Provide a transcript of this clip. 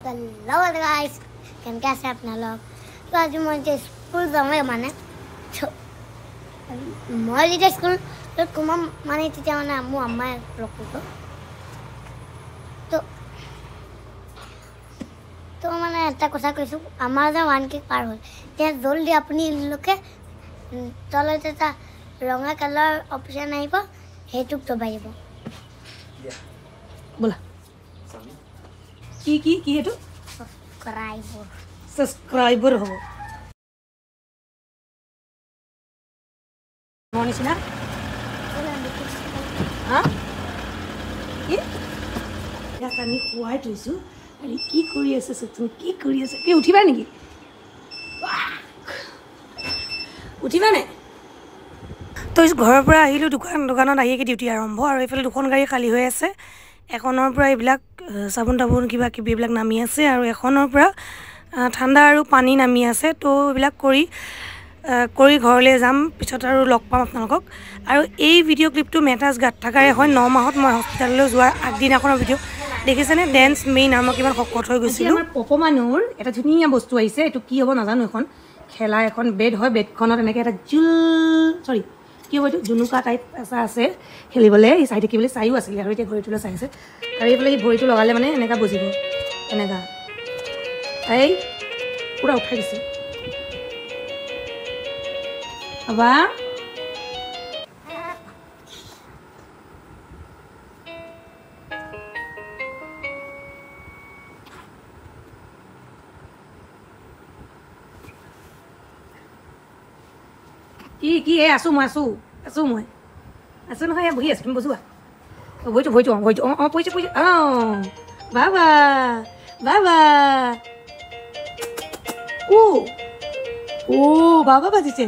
hello guys कैसे अपना लोग तो आज मुझे स्कूल जाऊंगे माने मैं जे स्कूल तो कुमा माने तिता माने मु अम्मा रखो तो माने এটা কথা কৈছো আমাৰ যে 1 কিক পাৰ হ'ল তে জলদি আপুনি লোকে তলতে তা ৰঙা কালাৰ অপচন আহিব হেতুক দবাইব बोला की हेतु सब्सक्राइबर हो मनिसिना हां या कानी खुवाই থৈছো আরে কি কৰি আছে তুমি কি কৰি আছে কি উঠিবা নেকি উঠিবা নে তো ঘৰৰ পৰা আহিলো দোকানত আহি কি ডিউটি আৰম্ভ আৰু এফালে দুখন গাড়ী খালী হৈ আছে এখনৰ পৰা এইবিলাক সাবুন টাবুন কিবা কিবি এইবিলাক নামি আছে আৰু এখনৰ পৰা ঠাণ্ডা আৰু পানী নামি আছে তো এইবিলাক কৰি ঘৰলৈ যাম পিছত আৰু লগ পাম আপোনালোকক আৰু এই ভিডিঅ' ক্লিপটো মেটাছ গাত থাকাৰে হয় 9 মাহত মই হস্পিটাললৈ যোৱাৰ আগদিনাখনৰ ভিডিঅ' দেখিছেনে ডেন্স মেইন আমাৰ কিমান শকত হৈ গৈছিল আমাৰ পপমানুৰ এটা ধুনীয়া বস্তু আহিছে এটো কি হ'ব নাজানো এখন খেলা এখন বেড হয় বেডখনত এনেকৈ এটা সৰি কি হ'ব এটো জুনুকা টাইপ আছে খেলিবলৈ এই সাইডে কি বুলি চাইও আছিল আৰু এতিয়া ঘড়ীটোলৈ চাইছে আৰু এইফালে এই ভৰিটো লগালে মানে এনেকা বুজিব এনেকা এই পুৰা উঠাই দিছে আবা কি আছো মই নহয় বহি আছো তুমি বসোৱা ভৰিটো পইছে বাবা বাবা বাজিছে